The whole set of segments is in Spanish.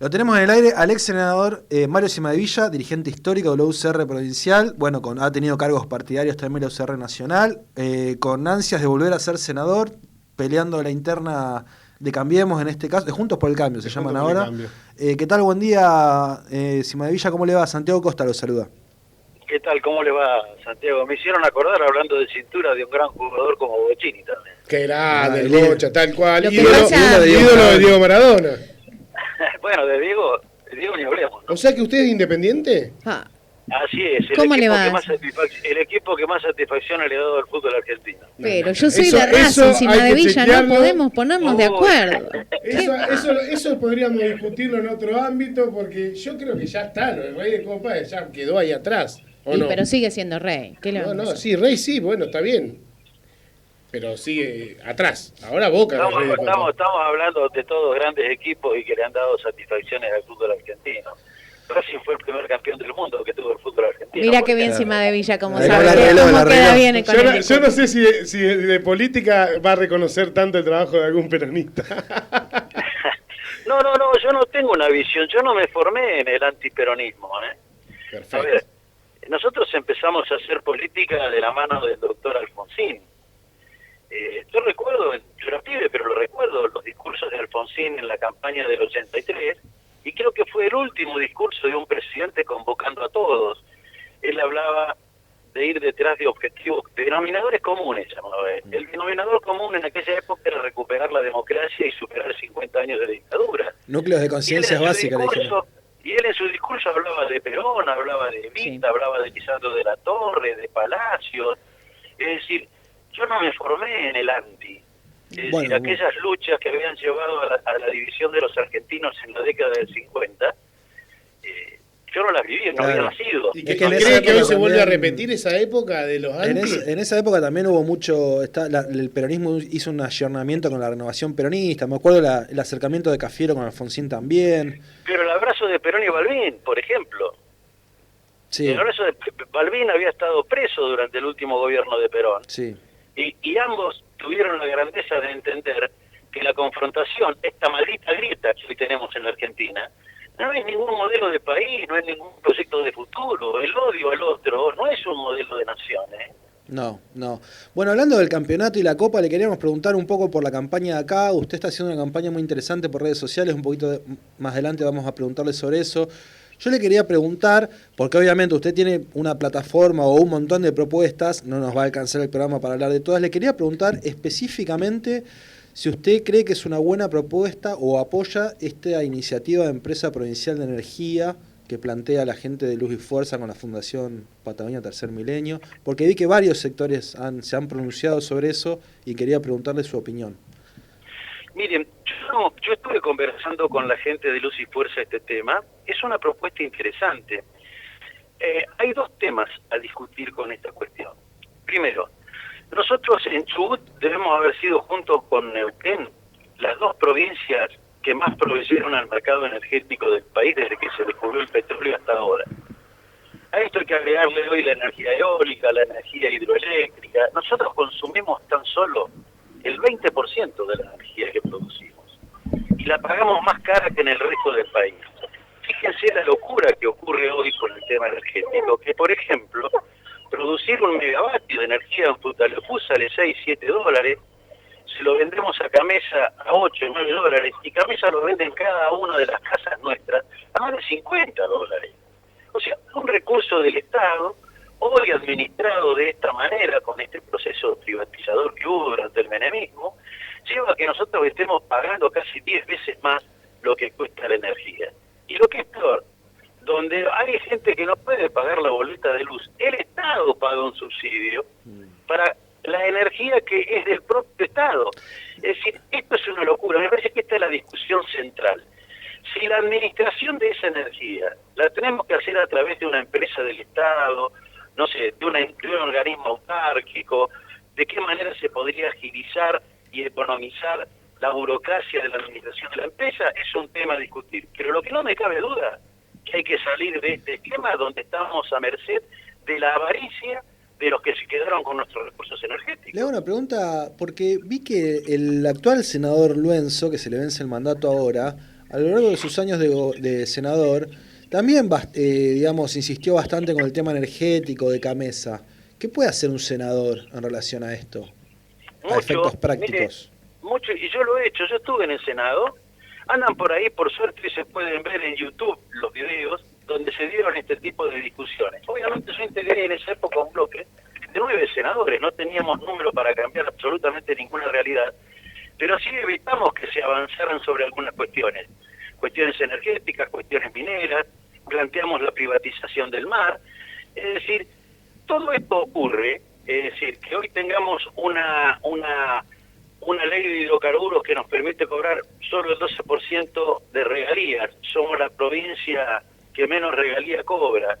Lo tenemos en el aire al ex senador Mario Cimadevilla, dirigente histórico de la UCR provincial, bueno, ha tenido cargos partidarios también en la UCR nacional, con ansias de volver a ser senador, peleando la interna de Cambiemos en este caso, de Juntos por el Cambio se llaman ahora. ¿Qué tal? Buen día, Cimadevilla, ¿cómo le va? Santiago Costa lo saluda. ¿Qué tal? ¿Cómo le va, Santiago? Me hicieron acordar, hablando de cintura, de un gran jugador como Bochini también. Qué grande, el Bocha, tal cual. Ídolo de Diego Maradona. Bueno, de Diego ni hablemos, ¿no? O sea que usted es independiente. Ah. Así es, ¿Cómo le va? El equipo que más satisfacción le ha dado al fútbol argentino. Pero yo soy de Racing, Cimadevilla, no podemos ponernos de acuerdo. Eso podríamos discutirlo en otro ámbito, porque yo creo que ya está, el Rey de Copa ya quedó ahí atrás. ¿O no? Pero sigue siendo rey. ¿Qué le vamos a hacer? Sí, Rey sí, bueno, está bien. Pero sigue atrás. Ahora Boca. Estamos hablando de todos grandes equipos y que le han dado satisfacciones al fútbol argentino. Racing fue el primer campeón del mundo que tuvo el fútbol argentino. Mira qué bien Cimadevilla, como Ahí sabe, cómo queda bien con el yo no sé si de política va a reconocer tanto el trabajo de algún peronista. No, yo no tengo una visión. Yo no me formé en el antiperonismo, Perfecto. A ver, nosotros empezamos a hacer política de la mano del doctor Alfonsín. Yo era pibe, pero lo recuerdo, los discursos de Alfonsín en la campaña del 83, y creo que fue el último discurso de un presidente convocando a todos. Él hablaba de ir detrás de objetivos, de denominadores comunes, llamaba él. El denominador común en aquella época era recuperar la democracia y superar 50 años de dictadura. Núcleos de conciencias básicas, le dijeron. Y él en su discurso hablaba de Perón, hablaba de Evita, Sí. hablaba de Lisandro de la Torre, de Palacios. Es decir, yo no me formé en el anti. Es decir, aquellas luchas que habían llevado a la división de los argentinos en la década del 50, yo no las viví, no había nacido. ¿Y cree que hoy se vuelve a repetir esa época de los anti? En esa época también hubo mucho, el peronismo hizo un ayornamiento con la renovación peronista, me acuerdo el acercamiento de Cafiero con Alfonsín también. Pero el abrazo de Perón y Balbín, por ejemplo. Sí. El abrazo de Balbín había estado preso durante el último gobierno de Perón. Sí. Y ambos tuvieron la grandeza de entender que la confrontación, esta maldita grieta que hoy tenemos en la Argentina, no es ningún modelo de país, no es ningún proyecto de futuro. El odio al otro no es un modelo de nación, No. Bueno, hablando del campeonato y la Copa, le queríamos preguntar un poco por la campaña de acá. Usted está haciendo una campaña muy interesante por redes sociales, un poquito más adelante vamos a preguntarle sobre eso. Yo le quería preguntar, porque obviamente usted tiene una plataforma o un montón de propuestas, no nos va a alcanzar el programa para hablar de todas, le quería preguntar específicamente si usted cree que es una buena propuesta o apoya esta iniciativa de Empresa Provincial de Energía que plantea la gente de Luz y Fuerza con la Fundación Patagonia Tercer Milenio, porque vi que varios sectores se han pronunciado sobre eso y quería preguntarle su opinión. Miren, yo estuve conversando con la gente de Luz y Fuerza este tema. Es una propuesta interesante. Hay dos temas a discutir con esta cuestión. Primero, nosotros en Chubut debemos haber sido, junto con Neuquén, las dos provincias que más proveyeron al mercado energético del país desde que se descubrió el petróleo hasta ahora. A esto hay que agregarle hoy la energía eólica, la energía hidroeléctrica. Nosotros consumimos tan solo el 20% de la energía que producimos y la pagamos más cara que en el resto del país. Fíjense la locura que ocurre hoy con el tema energético, que por ejemplo, producir un megavatio de energía en Futaleufú sale $6-7, se lo vendemos a Camesa a $8-9, y Camesa lo vende en cada una de las casas nuestras a más de $50. O sea, un recurso del Estado, hoy administrado de esta manera, con este proceso privatizador que hubo durante el menemismo, lleva a que nosotros estemos pagando casi 10 veces más lo que cuesta la energía. Y lo que es peor, donde hay gente que no puede pagar la boleta de luz, el Estado paga un subsidio para la energía que es del propio Estado. Es decir, esto es una locura. Me parece que esta es la discusión central. Si la administración de esa energía la tenemos que hacer a través de una empresa del Estado, no sé, de un organismo autárquico, ¿de qué manera se podría agilizar y economizar la burocracia de la administración de la empresa? Es un tema a discutir. Pero lo que no me cabe duda, que hay que salir de este esquema donde estamos a merced de la avaricia de los que se quedaron con nuestros recursos energéticos. Le hago una pregunta, porque vi que el actual senador Luenzo, que se le vence el mandato ahora, a lo largo de sus años de senador, también digamos, insistió bastante con el tema energético de Camesa. ¿Qué puede hacer un senador en relación a esto? A efectos prácticos. Mire, mucho, y yo lo he hecho, yo estuve en el Senado, andan por ahí, por suerte se pueden ver en YouTube los videos donde se dieron este tipo de discusiones. Obviamente yo integré en esa época un bloque de 9 senadores, no teníamos número para cambiar absolutamente ninguna realidad, pero sí evitamos que se avanzaran sobre algunas cuestiones energéticas, cuestiones mineras, planteamos la privatización del mar, es decir, todo esto ocurre, es decir, que hoy tengamos una ley de hidrocarburos que nos permite cobrar solo el 12% de regalías, somos la provincia que menos regalía cobra,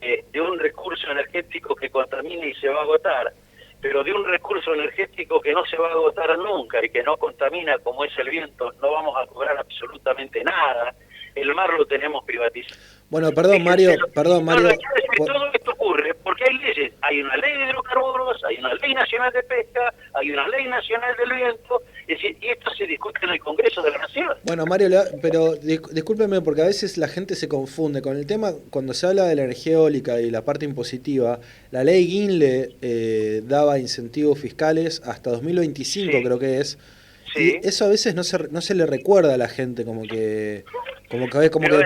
de un recurso energético que contamina y se va a agotar, pero de un recurso energético que no se va a agotar nunca y que no contamina como es el viento, no vamos a cobrar absolutamente nada. El mar lo tenemos privatizado. Bueno, perdón, Mario. Todo esto ocurre porque hay leyes. Hay una ley de hidrocarburos, hay una ley nacional de pesca, hay una ley nacional del viento, es decir, y esto se discute en el Congreso de la Nación. Bueno, Mario, pero discúlpeme porque a veces la gente se confunde con el tema, cuando se habla de la energía eólica y la parte impositiva, la ley Guinle daba incentivos fiscales hasta 2025, sí. Creo que es. Sí. Y eso a veces no se le recuerda a la gente, como que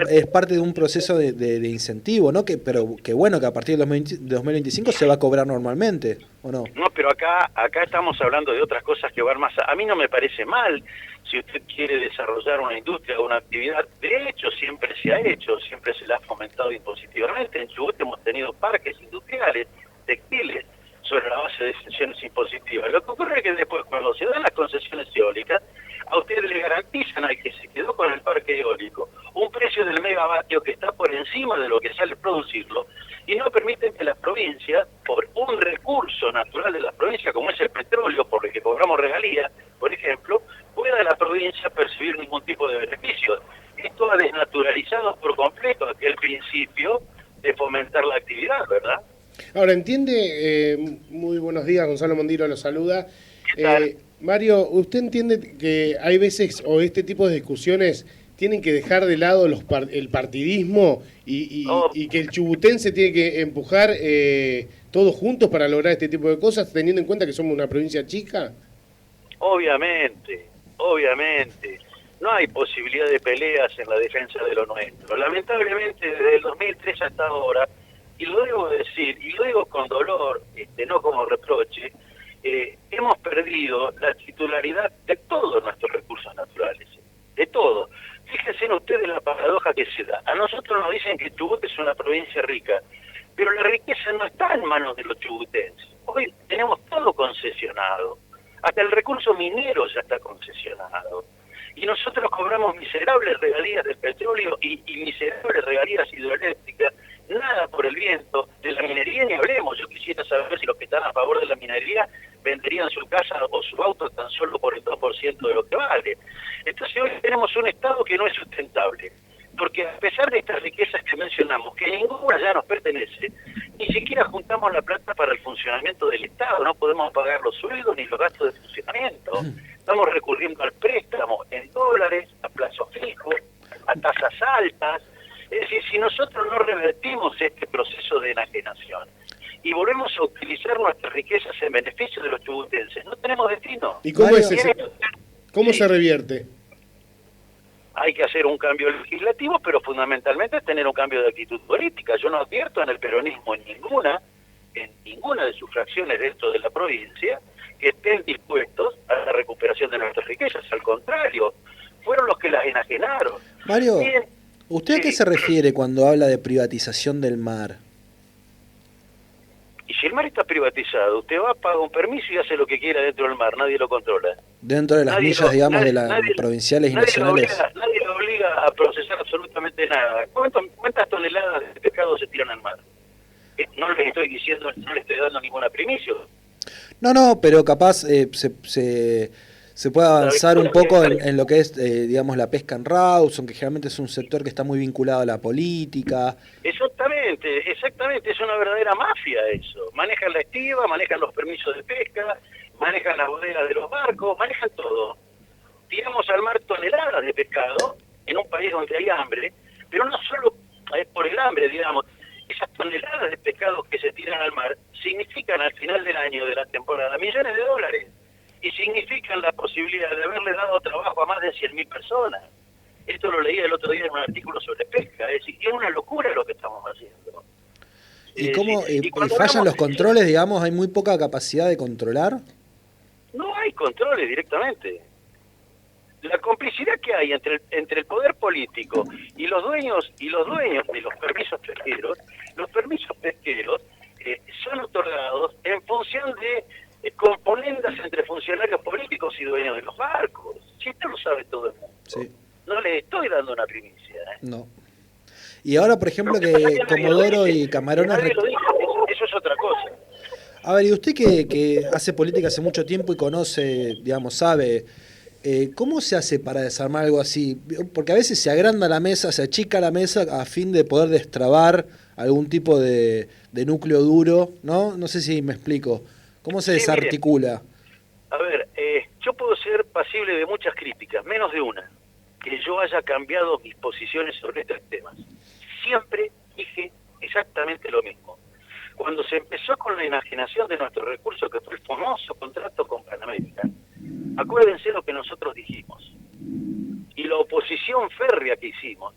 es parte de un proceso de incentivo, ¿no? Pero que bueno, que a partir de 2025 se va a cobrar normalmente, ¿o no? No, pero acá estamos hablando de otras cosas que van más. A mí no me parece mal si usted quiere desarrollar una industria o una actividad. De hecho, siempre se ha hecho, siempre se la ha fomentado impositivamente. En Chubut hemos tenido parques industriales, textiles, sobre la base de exenciones impositivas. Lo que ocurre es que después, cuando se dan las concesiones eólicas, a ustedes le garantizan al que se quedó con el parque eólico un precio del megavatio que está por encima de lo que sale producirlo, y no permiten que las provincias, por un recurso natural de las provincias, como es el petróleo, por el que cobramos regalías, por ejemplo, pueda la provincia percibir ningún tipo de beneficio. Esto ha desnaturalizado por completo aquel principio de fomentar la actividad, ¿verdad? Ahora, entiende, muy buenos días, Gonzalo Mondiro lo saluda. ¿Qué tal? Mario, ¿usted entiende que hay veces, o este tipo de discusiones, tienen que dejar de lado el partidismo y que el chubutense tiene que empujar todos juntos para lograr este tipo de cosas, teniendo en cuenta que somos una provincia chica? Obviamente. No hay posibilidad de peleas en la defensa de lo nuestro. Lamentablemente, desde el 2003 hasta ahora, y lo debo decir, y lo digo con dolor, no como reproche, hemos perdido la titularidad de todos nuestros recursos naturales, de todo. Fíjense en ustedes la paradoja que se da. A nosotros nos dicen que Chubut es una provincia rica, pero la riqueza no está en manos de los chubutenses. Hoy tenemos todo concesionado, hasta el recurso minero ya está concesionado. Y nosotros cobramos miserables regalías del petróleo y miserables regalías hidroeléctricas, nada por el viento. De la minería ni hablemos. Yo quisiera saber si los que están a favor de la minería venderían su casa o su auto tan solo por el 2% de lo que vale. Entonces hoy tenemos un Estado que no es sustentable, porque a pesar de estas riquezas que mencionamos, que ninguna ya nos pertenece, ni siquiera juntamos la plata para el funcionamiento del Estado, no podemos pagar los sueldos ni los gastos de funcionamiento. Estamos recurriendo al préstamo en dólares, a plazos fijos, a tasas altas. Es decir, si nosotros no revertimos este proceso de enajenación y volvemos a utilizar nuestras riquezas en beneficio de los chubutenses, no tenemos destino. ¿Y cómo se revierte? Hay que hacer un cambio legislativo, pero fundamentalmente es tener un cambio de actitud política. Yo no advierto en el peronismo en ninguna de sus fracciones dentro de la provincia que estén dispuestos a la recuperación de nuestras riquezas. Al contrario, fueron los que las enajenaron. Mario, ¿usted a qué se refiere cuando habla de privatización del mar? Y si el mar está privatizado, usted va, paga un permiso y hace lo que quiera dentro del mar, nadie lo controla. Dentro de las millas, digamos, de las provinciales y nacionales. Nadie lo obliga a procesar absolutamente nada. ¿Cuántas toneladas de pescado se tiran al mar? No les estoy diciendo, no les estoy dando ninguna primicia. No, pero capaz se puede avanzar un poco en lo que es, digamos, la pesca en Rawson, que generalmente es un sector que está muy vinculado a la política. Exactamente, es una verdadera mafia eso. Manejan la estiva, manejan los permisos de pesca, manejan las bodegas de los barcos, manejan todo. Tiramos al mar toneladas de pescado en un país donde hay hambre, pero no solo por el hambre, digamos. Esas toneladas de pescados que se tiran al mar significan al final del año, de la temporada, millones de dólares. Y significan la posibilidad de haberle dado trabajo a más de 100.000 personas. Esto lo leí el otro día en un artículo sobre pesca. Es decir, es una locura lo que estamos haciendo. ¿Y cómo fallan los controles, digamos? ¿Hay muy poca capacidad de controlar? No hay controles directamente. La complicidad que hay entre el poder político y los dueños de los permisos pesqueros, son otorgados en función de componendas entre funcionarios políticos y dueños de los barcos. Si esto lo sabe todo el mundo. Sí. No les estoy dando una primicia. No. Y ahora, por ejemplo, que Comodoro y Camarones... Eso es otra cosa. A ver, y usted que hace política hace mucho tiempo y conoce, digamos, sabe... ¿Cómo se hace para desarmar algo así? Porque a veces se agranda la mesa, se achica la mesa a fin de poder destrabar algún tipo de núcleo duro, ¿no? No sé si me explico. ¿Cómo se desarticula? Mire, a ver, yo puedo ser pasible de muchas críticas, menos de una, que yo haya cambiado mis posiciones sobre estos temas. Siempre dije exactamente lo mismo. Cuando se empezó con la enajenación de nuestros recursos, que fue el famoso contrato con Panamérica, acuérdense lo que nosotros dijimos y la oposición férrea que hicimos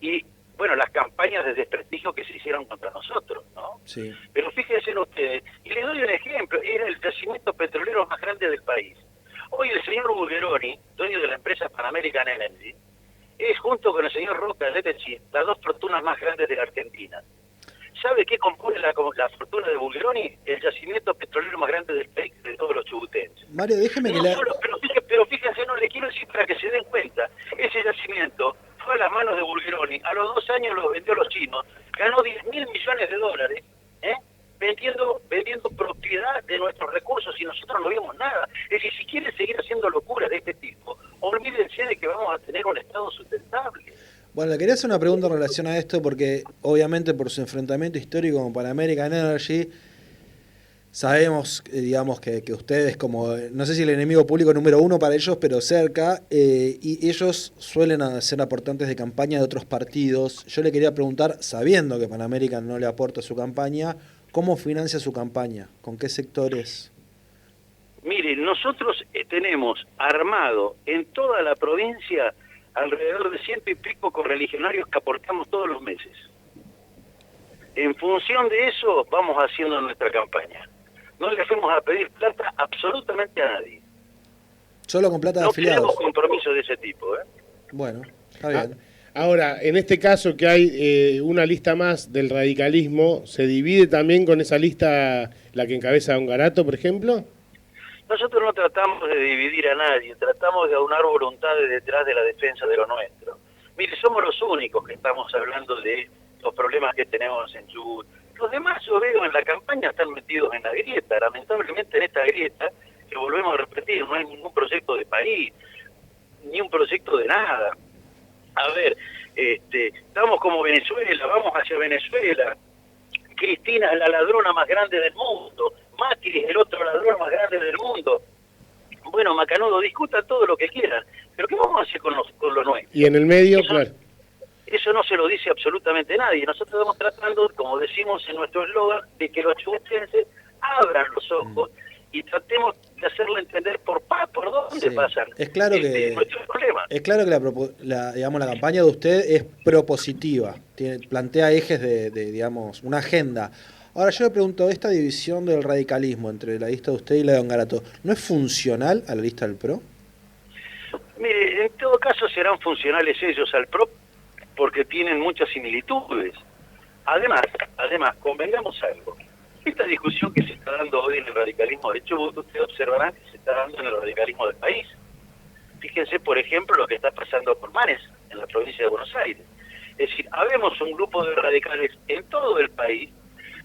y bueno, las campañas de desprestigio que se hicieron contra nosotros, ¿no? Sí. Pero fíjense ustedes, y les doy un ejemplo, era el yacimiento petrolero más grande del país. Hoy el señor Bulgeroni, dueño de la empresa Pan American Energy, es junto con el señor Roca de Letechín las dos fortunas más grandes de la Argentina. ¿Sabe qué compone la fortuna de Bulgeroni? El yacimiento petrolero más grande del país, de todos los chubutenses. Mario, déjeme No solo, pero fíjense, no le quiero decir para que se den cuenta, ese yacimiento fue a las manos de Bulgeroni, a los 2 años lo vendió a los chinos, ganó $10.000 millones, vendiendo propiedad de nuestros recursos y nosotros no vimos nada. Es decir, si quieren seguir haciendo locuras de este tipo, olvídense de que vamos a tener un Estado sustentable. Bueno, le quería hacer una pregunta en relación a esto porque obviamente por su enfrentamiento histórico con Pan American Energy sabemos, digamos, que ustedes como, no sé si el enemigo público número 1 para ellos, pero cerca, y ellos suelen ser aportantes de campaña de otros partidos. Yo le quería preguntar, sabiendo que Pan American no le aporta su campaña, ¿cómo financia su campaña? ¿Con qué sectores? Mire, nosotros tenemos armado en toda la provincia alrededor de 100 y pico correligionarios que aportamos todos los meses. En función de eso vamos haciendo nuestra campaña. No le fuimos a pedir plata absolutamente a nadie. Solo con plata de afiliados. No tenemos compromisos de ese tipo, Bueno, está bien. Ahora, en este caso que hay una lista más del radicalismo, ¿se divide también con esa lista la que encabeza Don Garato, por ejemplo? Nosotros no tratamos de dividir a nadie, tratamos de aunar voluntades detrás de la defensa de lo nuestro. Mire, somos los únicos que estamos hablando de los problemas que tenemos en Chubut. Los demás, yo veo en la campaña, están metidos en la grieta. Lamentablemente en esta grieta, que volvemos a repetir, no hay ningún proyecto de país, ni un proyecto de nada. A ver, estamos como Venezuela, vamos hacia Venezuela. Cristina es la ladrona más grande del mundo. Macri es el otro ladrón más grande del mundo. Bueno, Macanudo, discutan todo lo que quieran, pero ¿qué vamos a hacer con lo nuestro? Y en el medio, eso, claro. Eso no se lo dice absolutamente nadie. Nosotros estamos tratando, como decimos en nuestro eslogan, de que los chubutenses abran los ojos y tratemos de hacerle entender por dónde pasan. Es claro que nuestros problemas. Es claro que digamos, la campaña de usted es propositiva, plantea ejes de digamos, una agenda. Ahora yo le pregunto, esta división del radicalismo entre la lista de usted y la de Don Garato, ¿no es funcional a la lista del PRO? Mire, en todo caso serán funcionales ellos al PRO porque tienen muchas similitudes. Además, convengamos algo. Esta discusión que se está dando hoy en el radicalismo de Chubut, ustedes observarán que se está dando en el radicalismo del país. Fíjense, por ejemplo, lo que está pasando con Manes, en la provincia de Buenos Aires. Es decir, habemos un grupo de radicales en todo el país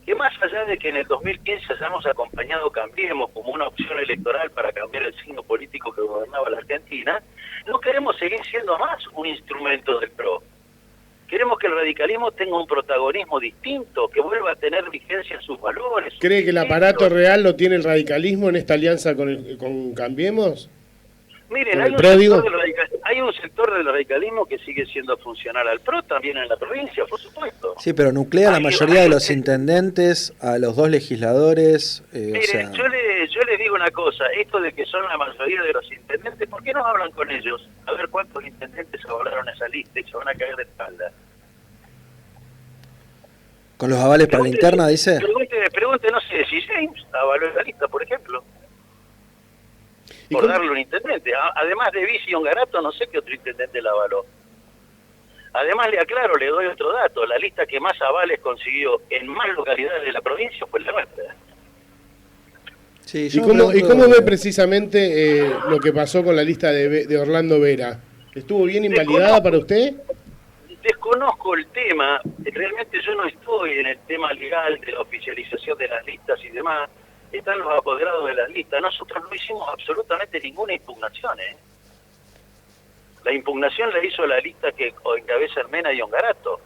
que más allá de que en el 2015 hayamos acompañado Cambiemos como una opción electoral para cambiar el signo político que gobernaba la Argentina, no queremos seguir siendo más un instrumento del PRO. Queremos que el radicalismo tenga un protagonismo distinto, que vuelva a tener vigencia en sus valores. ¿Cree que el aparato real lo tiene el radicalismo en esta alianza con Cambiemos? Miren, hay un sector del radicalismo que sigue siendo funcional al PRO, también en la provincia, por supuesto. Sí, pero nuclea la mayoría de los intendentes, a los 2 legisladores. Mire, o sea... yo le digo una cosa, esto de que son la mayoría de los intendentes, ¿por qué no hablan con ellos? A ver cuántos intendentes avalaron esa lista y se van a caer de espalda. ¿Con los avales para la interna, dice? Pregunte, no sé, si James avaló esa lista, por ejemplo. Por darle un intendente. Además de Vici y Ongarato, no sé qué otro intendente la avaló. Además, le aclaro, le doy otro dato. La lista que más avales consiguió en más localidades de la provincia fue la nuestra. Sí, ¿Y cómo ve precisamente lo que pasó con la lista de Orlando Vera? ¿Estuvo bien invalidada para usted? Desconozco el tema. Realmente yo no estoy en el tema legal de la oficialización de las listas y demás. Están los apoderados de las listas. Nosotros no hicimos absolutamente ninguna impugnación, ¿eh? La impugnación la hizo la lista que encabeza Mena y Ongarato.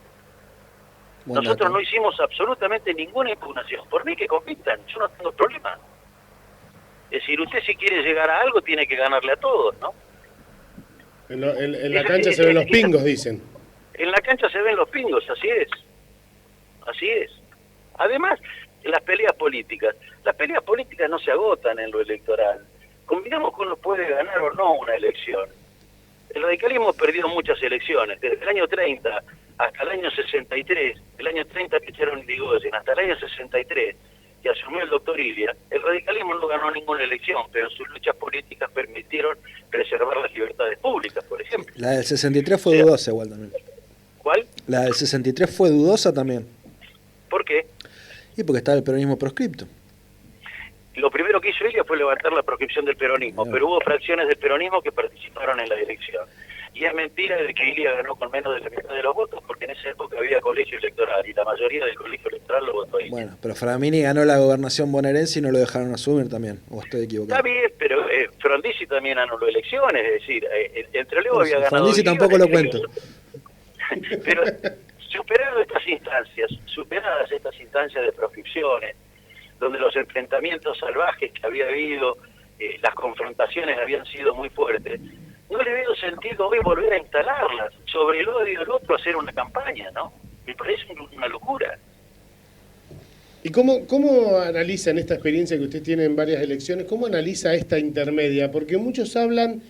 Nosotros no hicimos absolutamente ninguna impugnación. Por mí que compitan, yo no tengo problema. Es decir, usted si quiere llegar a algo tiene que ganarle a todos, ¿no? En la cancha se ven los pingos, dicen. En la cancha se ven los pingos, así es. Así es. Además, las peleas políticas no se agotan en lo electoral. Combinamos que uno puede ganar o no una elección. El radicalismo perdió muchas elecciones, desde el año 30 hasta el año 63, el año 30 que echaron Irigoyen, hasta el año 63, que asumió el doctor Ilia, el radicalismo no ganó ninguna elección, pero sus luchas políticas permitieron preservar las libertades públicas, por ejemplo. La del 63 fue dudosa igual también. ¿Cuál? La del 63 fue dudosa también. ¿Por qué? Y porque estaba el peronismo proscripto. Lo primero que hizo Ilia fue levantar la proscripción del peronismo, pero hubo fracciones del peronismo que participaron en la elección. Y es mentira de que Ilia ganó con menos de la mitad de los votos, porque en esa época había colegio electoral y la mayoría del colegio electoral lo votó Ilia. Bueno, pero Framini ganó la gobernación bonaerense y no lo dejaron asumir también, o estoy equivocado. Está bien, pero Frondizi también anuló elecciones, es decir, Entre Leo había ganado... Frondizi tampoco lo cuento. Pero superadas estas instancias de proscripciones, donde los enfrentamientos salvajes que había habido, las confrontaciones habían sido muy fuertes, no le veo sentido hoy volver a instalarlas, sobre el odio del otro hacer una campaña, ¿no? Me parece una locura. ¿Y cómo analiza en esta experiencia que usted tiene en varias elecciones, cómo analiza esta intermedia? Porque muchos hablan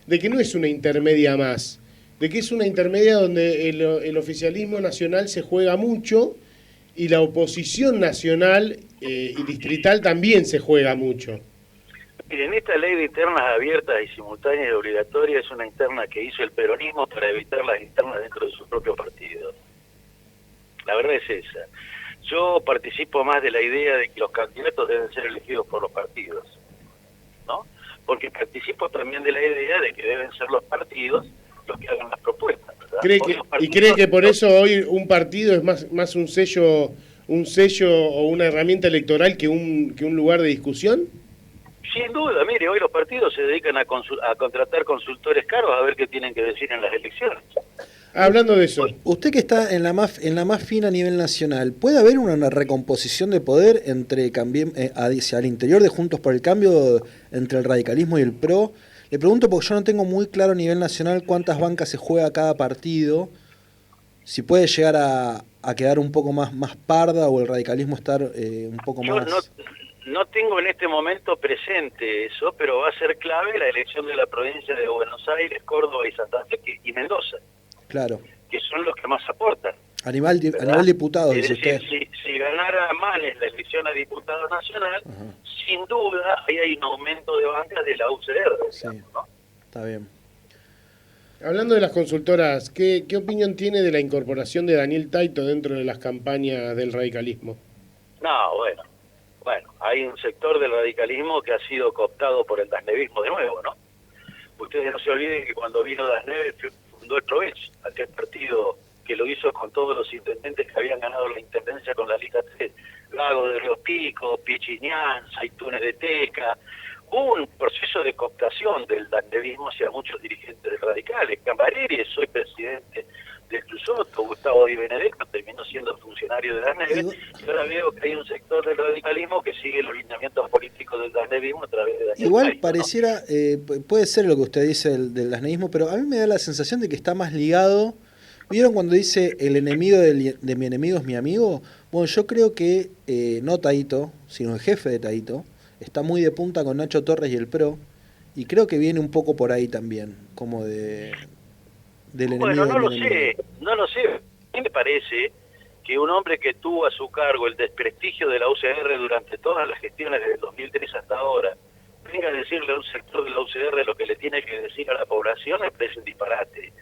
de que no es una intermedia más, de que es una intermedia donde el oficialismo nacional se juega mucho y la oposición nacional y distrital también se juega mucho. Miren, esta ley de internas abiertas y simultáneas y obligatorias es una interna que hizo el peronismo para evitar las internas dentro de su propio partido. La verdad es esa. Yo participo más de la idea de que los candidatos deben ser elegidos por los partidos, ¿no? Porque participo también de la idea de que deben ser los partidos los que hagan las propuestas, ¿verdad? ¿Cree que por eso hoy un partido es más un sello o una herramienta electoral que un lugar de discusión? Sin duda, mire, hoy los partidos se dedican a contratar consultores caros a ver qué tienen que decir en las elecciones. Hablando de eso. Usted que está en la más fina a nivel nacional, ¿puede haber una recomposición de poder entre hacia el interior de Juntos por el Cambio, entre el radicalismo y el PRO? Le pregunto porque yo no tengo muy claro a nivel nacional cuántas bancas se juega cada partido, si puede llegar a quedar un poco más parda o el radicalismo estar un poco más... No tengo en este momento presente eso, pero va a ser clave la elección de la provincia de Buenos Aires, Córdoba y Santa Fe y Mendoza. Claro. Que son los que más aportan. A nivel diputado, dice usted. Si ganara Manes la elección a diputado nacional, sin duda ahí hay un aumento de bancas de la UCR. Sí, ¿no? Está bien. Hablando de las consultoras, ¿qué opinión tiene de la incorporación de Daniel Taito dentro de las campañas del radicalismo? No, bueno, hay un sector del radicalismo que ha sido cooptado por el dasnevismo de nuevo, ¿no? Ustedes no se olviden que cuando vino Dasneve fundó el PROECH, aquel partido que lo hizo con todos los intendentes que habían ganado la intendencia con la lista 3, Lago de Río Pico, Pichiñán, Saitunes de Teca. Hubo un proceso de cooptación del dasnevismo hacia muchos dirigentes radicales. Cambareri, soy presidente presidente del Tusoto, Gustavo Di Benedetto, terminó siendo funcionario de las Neves, y ahora veo que hay un sector del radicalismo que sigue los lineamientos políticos del dasnevismo a través de Daniel Igual Cairo, pareciera, puede ser lo que usted dice del dasnevismo, pero a mí me da la sensación de que está más ligado. ¿Vieron cuando dice el enemigo de mi enemigo es mi amigo? Bueno, yo creo que no Taito, sino el jefe de Taito, está muy de punta con Nacho Torres y el PRO, y creo que viene un poco por ahí también, como del enemigo Bueno, no de lo mi enemigo. no lo sé. A mí me parece que un hombre que tuvo a su cargo el desprestigio de la UCR durante todas las gestiones desde el 2003 hasta ahora, venga a decirle a un sector de la UCR lo que le tiene que decir a la población, me parece un disparate.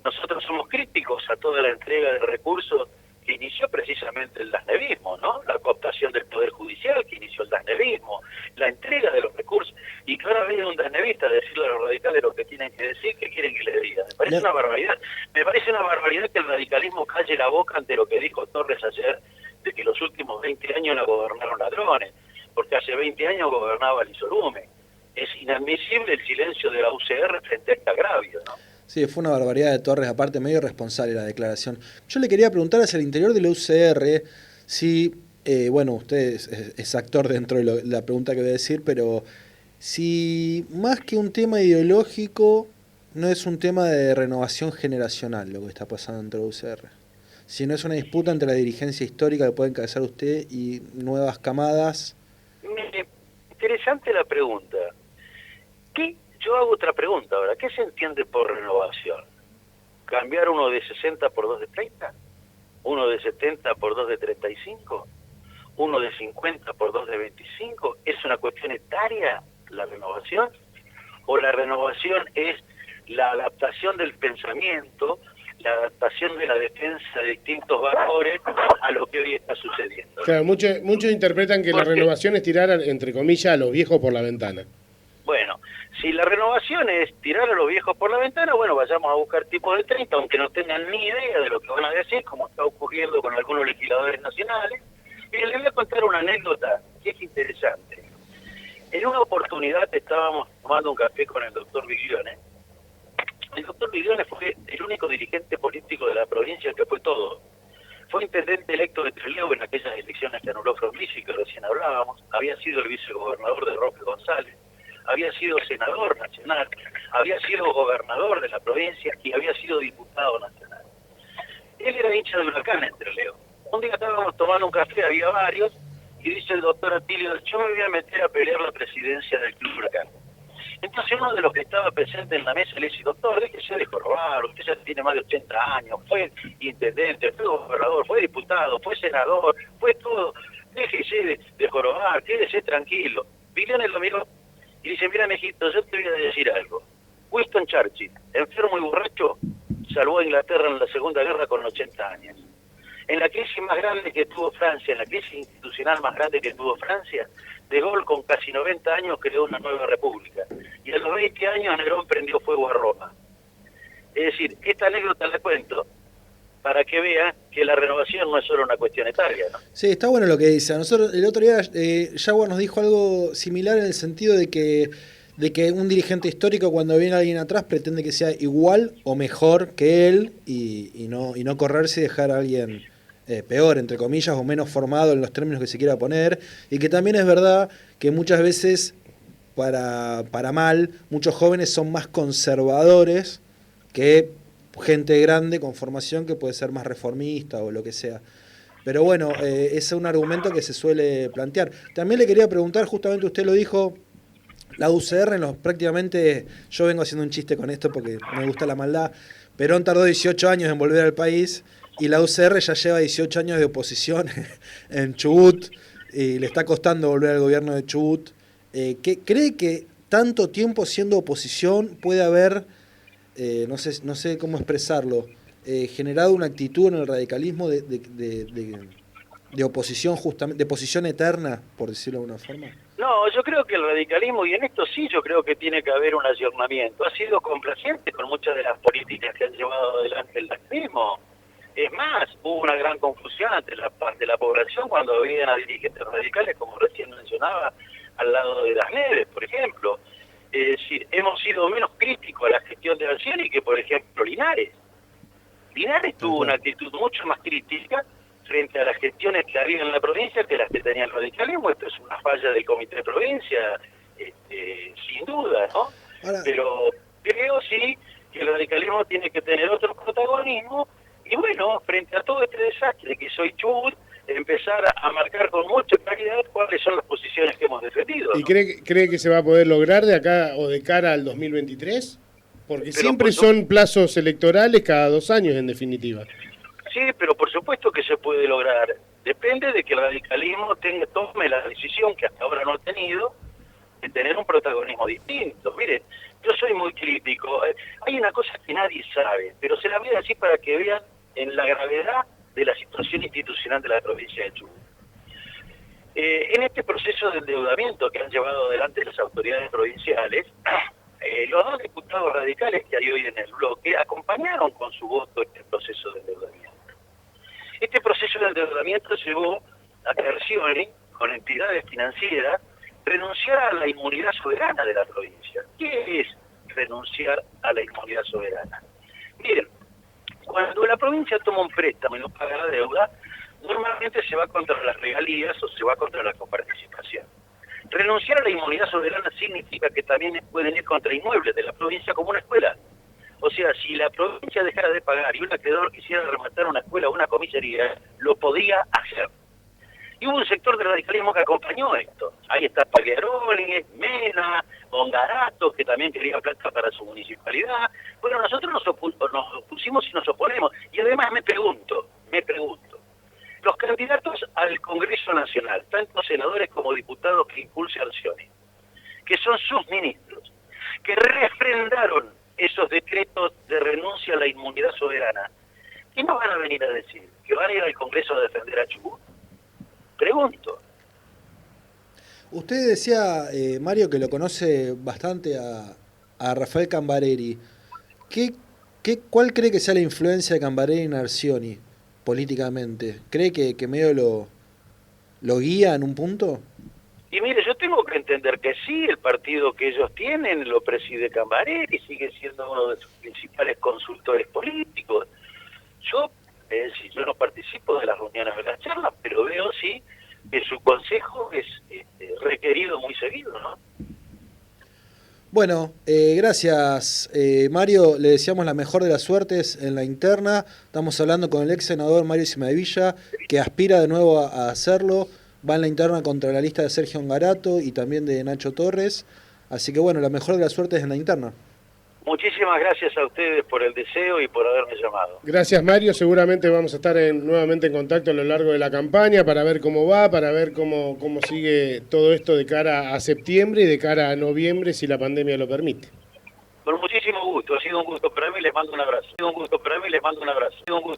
Nosotros somos críticos a toda la entrega de recursos que inició precisamente el dasnevismo, ¿no? La cooptación del Poder Judicial que inició el dasnevismo, la entrega de los recursos, y que ahora viene un dasnevista a decirle a los radicales lo que tienen que decir, que quieren que les diga. Me parece una barbaridad. Me parece una barbaridad que el radicalismo calle la boca ante lo que dijo Torres ayer, de que los últimos 20 años la gobernaron ladrones, porque hace 20 años gobernaba el Isorume. Es inadmisible el silencio de la UCR frente a este agravio, ¿no? Sí, fue una barbaridad de Torres, aparte medio irresponsable la declaración. Yo le quería preguntar hacia el interior de la UCR si, bueno, usted es actor dentro de la pregunta que voy a decir, pero si más que un tema ideológico, no es un tema de renovación generacional lo que está pasando dentro de la UCR. Si no es una disputa entre la dirigencia histórica que puede encabezar usted y nuevas camadas. Mire, interesante la pregunta. Yo hago otra pregunta ahora. ¿Qué se entiende por renovación? ¿Cambiar uno de 60 por 2 de 30? ¿Uno de 70 por 2 de 35? ¿Uno de 50 por 2 de 25? ¿Es una cuestión etaria la renovación? ¿O la renovación es la adaptación del pensamiento, la adaptación de la defensa de distintos valores a lo que hoy está sucediendo? Claro, muchos interpretan que la renovación es tirar, entre comillas, a los viejos por la ventana. Bueno, si la renovación es tirar a los viejos por la ventana, bueno, vayamos a buscar tipos de 30, aunque no tengan ni idea de lo que van a decir, como está ocurriendo con algunos legisladores nacionales. Y les voy a contar una anécdota que es interesante. En una oportunidad estábamos tomando un café con el doctor Viglione. El doctor Viglione fue el único dirigente político de la provincia que fue todo. Fue intendente electo de Trelew en aquellas elecciones que anuló Frondizi, que recién hablábamos. Había sido el vicegobernador de Roque González. Había sido senador nacional, había sido gobernador de la provincia y había sido diputado nacional. Él era hincha de Huracán en Trelew. Un día estábamos tomando un café, había varios, y dice el doctor Atilio, yo me voy a meter a pelear la presidencia del Club Huracán. Entonces uno de los que estaba presente en la mesa le dice, doctor, déjese de jorobar, usted ya tiene más de 80 años, fue intendente, fue gobernador, fue diputado, fue senador, fue todo, déjese de jorobar, quédese tranquilo. Viglione lo miró y dice, mira, mijito, yo te voy a decir algo. Winston Churchill, enfermo y borracho, salvó a Inglaterra en la Segunda Guerra con 80 años. En la crisis más grande que tuvo Francia, en la crisis institucional más grande que tuvo Francia, De Gaulle con casi 90 años creó una nueva república. Y a los 20 años Nerón prendió fuego a Roma. Es decir, esta anécdota la cuento para que vean que la renovación no es solo una cuestión etaria, ¿no? Sí, está bueno lo que dice. A nosotros el otro día Jaguar nos dijo algo similar en el sentido de que un dirigente histórico cuando viene alguien atrás pretende que sea igual o mejor que él y no correrse y dejar a alguien peor, entre comillas, o menos formado en los términos que se quiera poner, y que también es verdad que muchas veces, para mal, muchos jóvenes son más conservadores que gente grande con formación que puede ser más reformista o lo que sea. Pero bueno, ese es un argumento que se suele plantear. También le quería preguntar, justamente usted lo dijo, la UCR prácticamente, yo vengo haciendo un chiste con esto porque me gusta la maldad, Perón tardó 18 años en volver al país y la UCR ya lleva 18 años de oposición en Chubut y le está costando volver al gobierno de Chubut. ¿Cree que tanto tiempo siendo oposición puede haber, no sé cómo expresarlo, generado una actitud en el radicalismo de oposición, justamente, de posición eterna, por decirlo de alguna forma? No, yo creo que el radicalismo, y en esto sí yo creo que tiene que haber un ayornamiento, ha sido complaciente con muchas de las políticas que han llevado adelante el radicalismo. Es más, hubo una gran confusión ante la parte de la población cuando veían a dirigentes radicales, como recién mencionaba, al lado de Las Neves, por ejemplo. Es decir, hemos sido menos críticos a la gestión de Alcioni que, por ejemplo, Linares. Linares tuvo una actitud mucho más crítica frente a las gestiones que había en la provincia que las que tenía el radicalismo. Esto es una falla del comité de provincia, sin duda, ¿no? Ahora, pero creo sí que el radicalismo tiene que tener otro protagonismo y bueno, frente a todo este desastre que soy Chubut, empezar a marcar con mucha claridad cuáles son las posiciones que hemos defendido, ¿no? ¿Y cree que se va a poder lograr de acá o de cara al 2023? Porque siempre son plazos electorales cada 2 años en definitiva. Sí, pero por supuesto que se puede lograr. Depende de que el radicalismo tome la decisión que hasta ahora no ha tenido de tener un protagonismo distinto. Miren, yo soy muy crítico. Hay una cosa que nadie sabe, pero se la voy a decir para que vean en la gravedad de la situación institucional de la provincia de Chubut. En este proceso de endeudamiento que han llevado adelante las autoridades provinciales, los 2 diputados radicales que hay hoy en el bloque acompañaron con su voto este proceso de endeudamiento. Este proceso de endeudamiento llevó a que Arcioni, con entidades financieras, renunciara a la inmunidad soberana de la provincia. ¿Qué es renunciar a la inmunidad soberana? Miren, cuando la provincia toma un préstamo y no paga la deuda, normalmente se va contra las regalías o se va contra la coparticipación. Renunciar a la inmunidad soberana significa que también pueden ir contra inmuebles de la provincia como una escuela. O sea, si la provincia dejara de pagar y un acreedor quisiera rematar una escuela o una comisaría, lo podía hacer. Y hubo un sector del radicalismo que acompañó esto. Ahí está Pagliaroli, Mena, Ongarato, que también quería plata para su municipalidad. Bueno, nosotros nos opusimos y nos oponemos. Y además me pregunto, los candidatos al Congreso Nacional, tanto senadores como diputados que impulse Arcioni, que son sus ministros, que refrendaron esos decretos de renuncia a la inmunidad soberana, ¿qué nos van a venir a decir? ¿Que van a ir al Congreso a defender a Chubut? Pregunto. Usted decía, Mario, que lo conoce bastante a Rafael Cambareri. ¿Cuál cree que sea la influencia de Cambareri en Arcioni políticamente? ¿Cree que medio lo guía en un punto? Y mire, yo tengo que entender que sí, el partido que ellos tienen lo preside Cambareri, sigue siendo uno de sus principales consultores políticos. Yo no participo de las reuniones de las charlas, pero veo sí que su consejo es requerido muy seguido, ¿no? Bueno, gracias Mario, le deseamos la mejor de las suertes en la interna. Estamos hablando con el ex senador Mario Cimadevilla, que aspira de nuevo a hacerlo. Va en la interna contra la lista de Sergio Ongarato y también de Nacho Torres. Así que bueno, la mejor de las suertes en la interna. Muchísimas gracias a ustedes por el deseo y por haberme llamado. Gracias, Mario. Seguramente vamos a estar nuevamente en contacto a lo largo de la campaña para ver cómo va, para ver cómo sigue todo esto de cara a septiembre y de cara a noviembre, si la pandemia lo permite. Con muchísimo gusto. Ha sido un gusto para mí. Les mando un abrazo. Ha sido un gusto para mí. Les mando un abrazo. Ha sido un gusto.